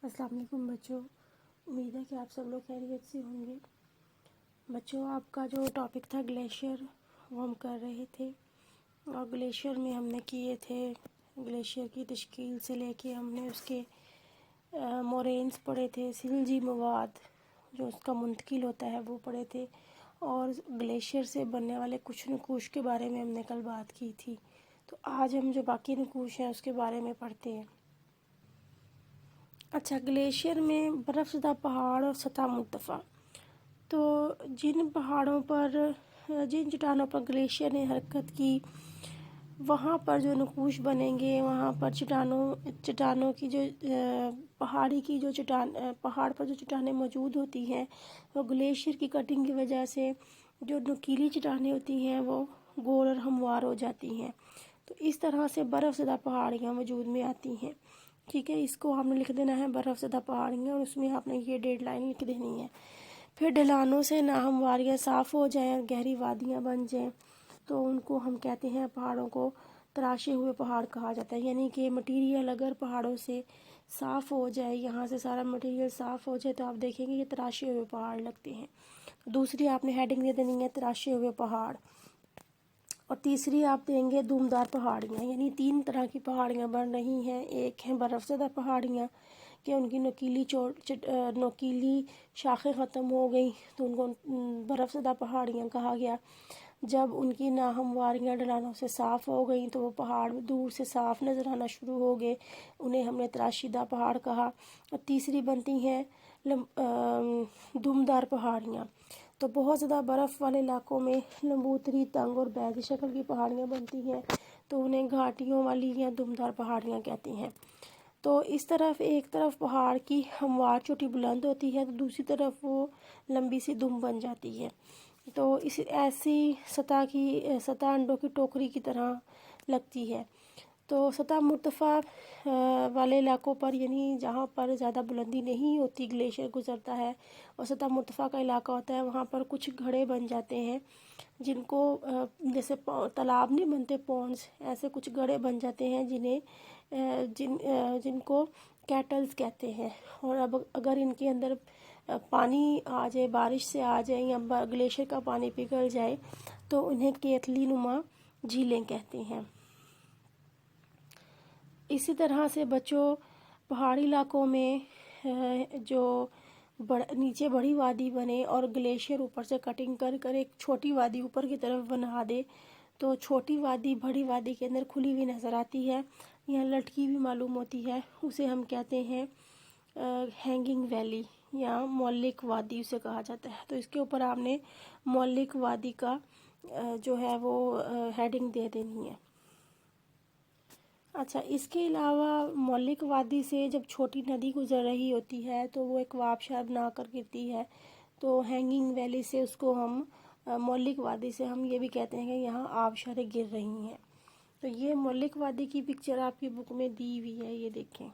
السلام علیکم بچوں، امید ہے کہ آپ سب لوگ خیریت سے ہوں گے۔ بچوں، آپ کا جو ٹاپک تھا گلیشیئر وہ ہم کر رہے تھے، اور گلیشیئر میں ہم نے کیے تھے گلیشیئر کی تشکیل سے لے کے ہم نے اس کے مورینز پڑھے تھے، سلجی مواد جو اس کا منتقل ہوتا ہے وہ پڑھے تھے، اور گلیشیئر سے بننے والے کچھ نقوش کے بارے میں ہم نے کل بات کی تھی۔ تو آج ہم جو باقی نقوش ہیں اس کے بارے میں پڑھتے ہیں۔ اچھا، گلیشیئر میں برف زدہ پہاڑ اور سطح مرتفع۔ تو جن پہاڑوں پر، جن چٹانوں پر گلیشیئر نے حرکت کی، وہاں پر جو نقوش بنیں گے، وہاں پر چٹانوں کی جو پہاڑ پر جو چٹانیں موجود ہوتی ہیں، وہ گلیشیئر کی کٹنگ کی وجہ سے جو نوکیلی چٹانیں ہوتی ہیں وہ گول اور ہموار ہو جاتی ہیں۔ تو اس طرح سے برف زدہ پہاڑیاں وجود میں آتی ہیں۔ ٹھیک ہے، اس کو ہم نے لکھ دینا ہے برف زدہ پہاڑیاں، اور اس میں آپ نے یہ ڈیڈ لائن لکھ دینی ہے۔ پھر ڈھلانوں سے ناہمواریاں صاف ہو جائیں اور گہری وادیاں بن جائیں تو ان کو ہم کہتے ہیں، پہاڑوں کو تراشے ہوئے پہاڑ کہا جاتا ہے۔ یعنی کہ مٹیریل اگر پہاڑوں سے صاف ہو جائے، یہاں سے سارا مٹیریل صاف ہو جائے، تو آپ دیکھیں گے یہ تراشے ہوئے پہاڑ لگتے ہیں۔ دوسری آپ نے ہیڈنگ دے دینی ہے تراشے ہوئے پہاڑ، اور تیسری آپ دیں گے دومدار پہاڑیاں۔ یعنی تین طرح کی پہاڑیاں بن رہی ہیں۔ ایک ہیں برف زدہ پہاڑیاں کہ ان کی نوکیلی شاخیں ختم ہو گئیں تو ان کو برف زدہ پہاڑیاں کہا گیا۔ جب ان کی ناہمواریاں ڈھلانوں سے صاف ہو گئیں تو وہ پہاڑ دور سے صاف نظر آنا شروع ہو گئے، انہیں ہم نے تراشیدہ پہاڑ کہا۔ اور تیسری بنتی ہیں دمدار پہاڑیاں۔ تو بہت زیادہ برف والے علاقوں میں لمبوتری، تنگ اور بیض شکل کی پہاڑیاں بنتی ہیں، تو انہیں گھاٹیوں والی یا دمدار پہاڑیاں کہتے ہیں۔ تو اس طرف ایک طرف پہاڑ کی ہموار چوٹی بلند ہوتی ہے تو دوسری طرف وہ لمبی سی دم بن جاتی ہے۔ تو ایسی سطح انڈوں کی ٹوکری کی طرح لگتی ہے۔ تو سطح مرتفع والے علاقوں پر، یعنی جہاں پر زیادہ بلندی نہیں ہوتی، گلیشیئر گزرتا ہے اور سطح مرتفع کا علاقہ ہوتا ہے، وہاں پر کچھ گھڑے بن جاتے ہیں جن کو جیسے تالاب نہیں بنتے، پونڈز، ایسے کچھ گڑھے بن جاتے ہیں جن کو کیٹلز کہتے ہیں۔ اور اب اگر ان کے اندر پانی آ جائے، بارش سے آ جائے یا گلیشیئر کا پانی پگھل جائے تو انہیں کیتلی نما جھیلیں کہتے ہیں۔ اسی طرح سے بچوں، پہاڑی علاقوں میں جو نیچے بڑی وادی بنے اور گلیشیئر اوپر سے کٹنگ کر ایک چھوٹی وادی اوپر کی طرف بنا دے تو چھوٹی وادی بڑی وادی کے اندر کھلی ہوئی نظر آتی ہے یا لٹکی بھی معلوم ہوتی ہے، اسے ہم کہتے ہیں ہینگنگ ویلی یا مولک وادی اسے کہا جاتا ہے۔ تو اس کے اوپر آپ نے مولک وادی کا جو ہے وہ ہیڈنگ دے دینی ہے۔ اچھا، اس کے علاوہ مولک وادی سے جب چھوٹی ندی گزر رہی ہوتی ہے تو وہ ایک آبشار بنا کر گرتی ہے، تو ہینگنگ ویلی سے اس کو ہم مولک وادی سے ہم یہ بھی کہتے ہیں کہ یہاں آبشاریں گر رہی ہیں۔ تو یہ مولک وادی کی پکچر آپ کی بک میں دی ہوئی ہے، یہ دیکھیں۔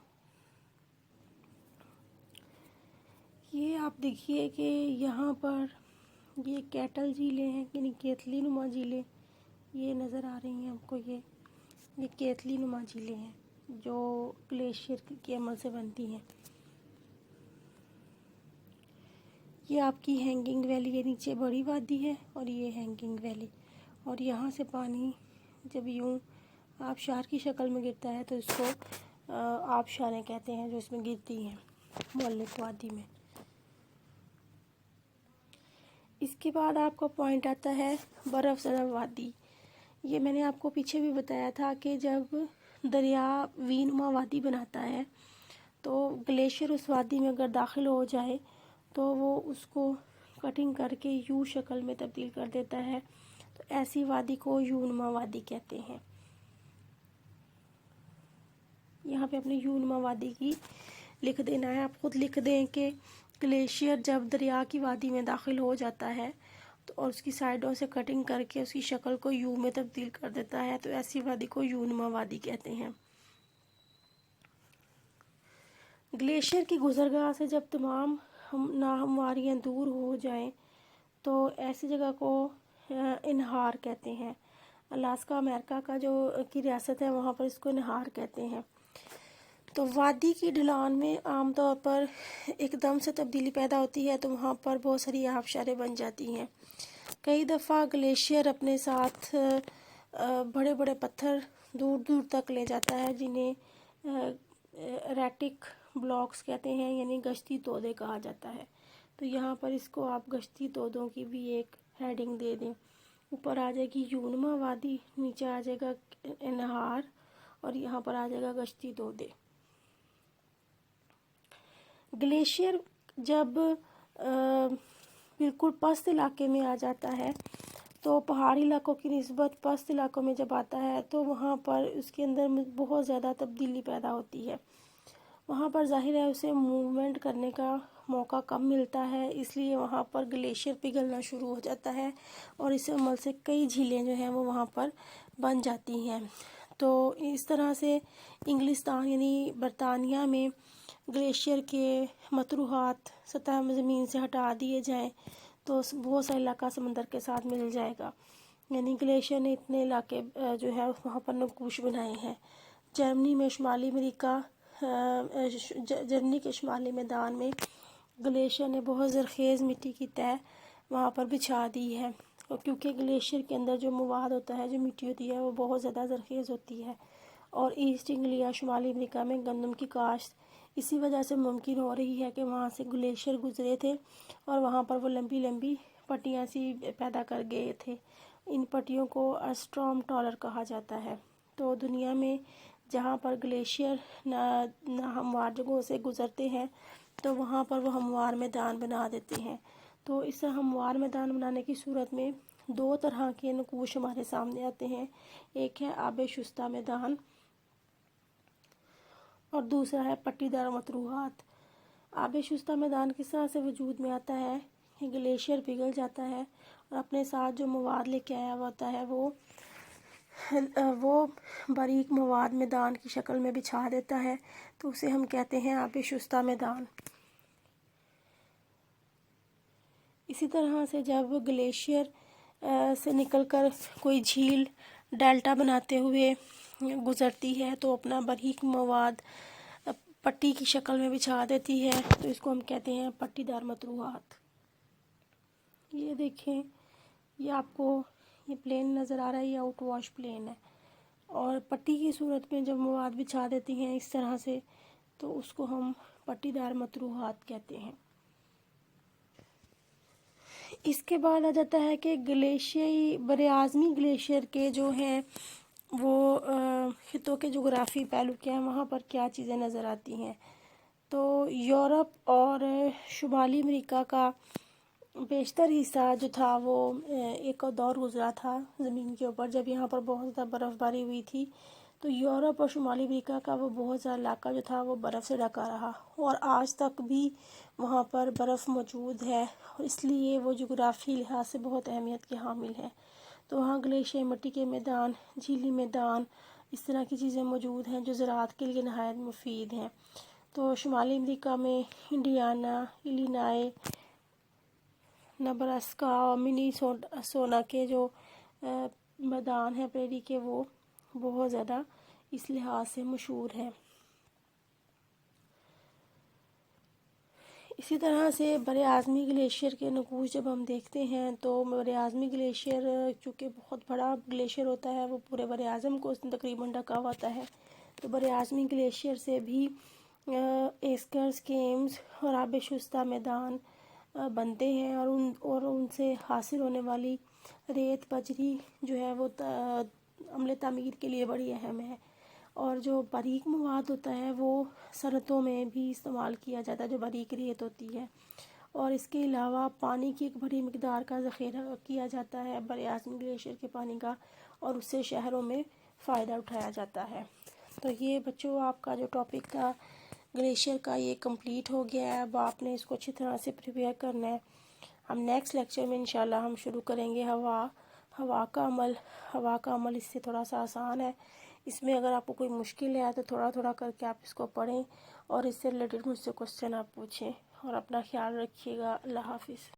یہ آپ دیکھیے کہ یہاں پر یہ کیٹل جھیلیں ہیں، یعنی کیتلی نما جھیلیں یہ نظر آ رہی ہیں آپ کو۔ یہ کیتلی نما جھیلیں ہیں جو گلیشیئر کے عمل سے بنتی ہیں۔ یہ آپ کی ہینگنگ ویلی، یہ نیچے بڑی وادی ہے اور یہ ہینگنگ ویلی، اور یہاں سے پانی جب یوں آبشار کی شکل میں گرتا ہے تو اس کو آبشاریں کہتے ہیں جو اس میں گرتی ہیں مولک وادی میں۔ اس کے بعد آپ کا پوائنٹ آتا ہے برف زدہ وادی۔ یہ میں نے آپ کو پیچھے بھی بتایا تھا کہ جب دریا وی نما وادی بناتا ہے تو گلیشیئر اس وادی میں اگر داخل ہو جائے تو وہ اس کو کٹنگ کر کے یو شکل میں تبدیل کر دیتا ہے، تو ایسی وادی کو یو نما وادی کہتے ہیں۔ یہاں پہ اپنے یو نما وادی کی لکھ دینا ہے، آپ خود لکھ دیں کہ گلیشیئر جب دریا کی وادی میں داخل ہو جاتا ہے تو اور اس کی سائڈوں سے کٹنگ کر کے اس کی شکل کو یو میں تبدیل کر دیتا ہے، تو ایسی وادی کو یو نما وادی کہتے ہیں۔ گلیشیئر کی گزرگاہ سے جب تمام ناہمواریاں دور ہو جائیں تو ایسی جگہ کو انہار کہتے ہیں۔ الاسکا، امریکہ کا جو کی ریاست ہے، وہاں پر اس کو انہار کہتے ہیں۔ تو وادی کی ڈھلان میں عام طور پر ایک دم سے تبدیلی پیدا ہوتی ہے، تو وہاں پر بہت ساری آبشاریں بن جاتی ہیں۔ کئی دفعہ گلیشیئر اپنے ساتھ بڑے بڑے پتھر دور دور تک لے جاتا ہے، جنہیں ایریٹک بلاکس کہتے ہیں، یعنی گشتی تودے کہا جاتا ہے۔ تو یہاں پر اس کو آپ گشتی تودوں کی بھی ایک ہیڈنگ دے دیں۔ اوپر آ جائے گی یونما وادی، نیچے آ جائے گا انہار، اور یہاں پر آ جائے گا گشتی تودے۔ گلیشیئر جب بالکل پست علاقے میں آ جاتا ہے، تو پہاڑی علاقوں کی نسبت پست علاقوں میں جب آتا ہے تو وہاں پر اس کے اندر بہت زیادہ تبدیلی پیدا ہوتی ہے۔ وہاں پر ظاہر ہے اسے موومنٹ کرنے کا موقع کم ملتا ہے، اس لیے وہاں پر گلیشیئر پگھلنا شروع ہو جاتا ہے، اور اس عمل سے کئی جھیلیں جو ہیں وہ وہاں پر بن جاتی ہیں۔ تو اس طرح سے انگلستان یعنی برطانیہ میں گلیشیئر کے متروہات سطح زمین سے ہٹا دیے جائیں تو بہت سا علاقہ سمندر کے ساتھ مل جائے گا، یعنی گلیشیئر نے اتنے علاقے جو ہے وہاں پر نقوش بنائے ہیں۔ جرمنی میں شمالی امریکہ جرمنی کے شمالی میدان میں گلیشیئر نے بہت زرخیز مٹی کی تہہ وہاں پر بچھا دی ہے، اور کیونکہ گلیشیئر کے اندر جو مواد ہوتا ہے، جو مٹی ہوتی ہے، وہ بہت زیادہ زرخیز ہوتی ہے، اور ایسٹ انگلیا شمالی امریکہ میں گندم کی کاشت اسی وجہ سے ممکن ہو رہی ہے کہ وہاں سے گلیشیئر گزرے تھے، اور وہاں پر وہ لمبی لمبی پٹیاں سی پیدا کر گئے تھے۔ ان پٹیوں کو اسٹرام ٹالر کہا جاتا ہے۔ تو دنیا میں جہاں پر گلیشیئر ناہموار جگہوں سے گزرتے ہیں تو وہاں پر وہ ہموار میدان بنا دیتے ہیں۔ تو اس ہموار میدان بنانے کی صورت میں دو طرح کے نقوش ہمارے سامنے آتے ہیں، ایک ہے آب شستہ میدان اور دوسرا ہے پٹی دار متروہات۔ آب شستہ میدان کس طرح سے وجود میں آتا ہے کہ گلیشیئر پگھل جاتا ہے اور اپنے ساتھ جو مواد لے کے آیا ہوتا ہے وہ باریک مواد میدان کی شکل میں بچھا دیتا ہے، تو اسے ہم کہتے ہیں آب شستہ میدان۔ اسی طرح سے جب گلیشیئر سے نکل کر کوئی جھیل ڈیلٹا بناتے ہوئے گزرتی ہے تو اپنا باریک مواد پٹی کی شکل میں بچھا دیتی ہے، تو اس کو ہم کہتے ہیں پٹی دار متروہات۔ یہ دیکھیں، یہ آپ کو یہ پلین نظر آ رہا ہے، یہ آؤٹ واش پلین ہے، اور پٹی کی صورت میں جب مواد بچھا دیتی ہیں اس طرح سے تو اس کو ہم پٹی دار متروہات کہتے ہیں۔ اس کے بعد آ جاتا ہے کہ گلیشیائی براعظمی گلیشیئر کے جو ہیں وہ خطوں کے جغرافی پہلو کیا ہیں، وہاں پر کیا چیزیں نظر آتی ہیں۔ تو یورپ اور شمالی امریکہ کا بیشتر حصہ جو تھا وہ ایک دور گزرا تھا زمین کے اوپر جب یہاں پر بہت زیادہ برف باری ہوئی تھی، تو یورپ اور شمالی امریکہ کا وہ بہت زیادہ علاقہ جو تھا وہ برف سے ڈھکا رہا، اور آج تک بھی وہاں پر برف موجود ہے، اور اس لیے وہ جغرافی لحاظ سے بہت اہمیت کے حامل ہے۔ تو وہاں گلیشیئر مٹی کے میدان، جھیلی میدان، اس طرح کی چیزیں موجود ہیں جو زراعت کے لیے نہایت مفید ہیں۔ تو شمالی امریکہ میں انڈیانا، الینائے، نبراسکا اور منیسوٹا کے جو میدان ہیں پریری کے، وہ بہت زیادہ اس لحاظ سے مشہور ہیں۔ اسی طرح سے براعظمی گلیشیئر کے نقوش جب ہم دیکھتے ہیں تو براعظمی گلیشیئر چونکہ بہت بڑا گلیشیئر ہوتا ہے، وہ پورے براعظم کو اس نے تقریباً ڈھکا ہوتا ہے، تو براعظمی گلیشیئر سے بھی ایسکرز کیمز اور آب شستہ میدان بنتے ہیں، اور ان سے حاصل ہونے والی ریت بجری جو ہے وہ عمل تعمیر کے لیے بڑی اہم ہے، اور جو باریک مواد ہوتا ہے وہ صنعتوں میں بھی استعمال کیا جاتا ہے، جو باریک ریت ہوتی ہے، اور اس کے علاوہ پانی کی ایک بڑی مقدار کا ذخیرہ کیا جاتا ہے براعظمی گلیشیئر کے پانی کا، اور اس سے شہروں میں فائدہ اٹھایا جاتا ہے۔ تو یہ بچوں آپ کا جو ٹاپک تھا گلیشیئر کا یہ کمپلیٹ ہو گیا ہے۔ اب آپ نے اس کو اچھی طرح سے پریپیئر کرنا ہے۔ ہم نیکسٹ لیکچر میں انشاءاللہ ہم شروع کریں گے ہوا کا عمل۔ ہوا کا عمل اس سے تھوڑا سا آسان ہے، اس میں اگر آپ کو کوئی مشکل ہے تو تھوڑا تھوڑا کر کے آپ اس کو پڑھیں، اور اس سے ریلیٹڈ مجھ سے کوسچن آپ پوچھیں، اور اپنا خیال رکھیے گا۔ اللہ حافظ۔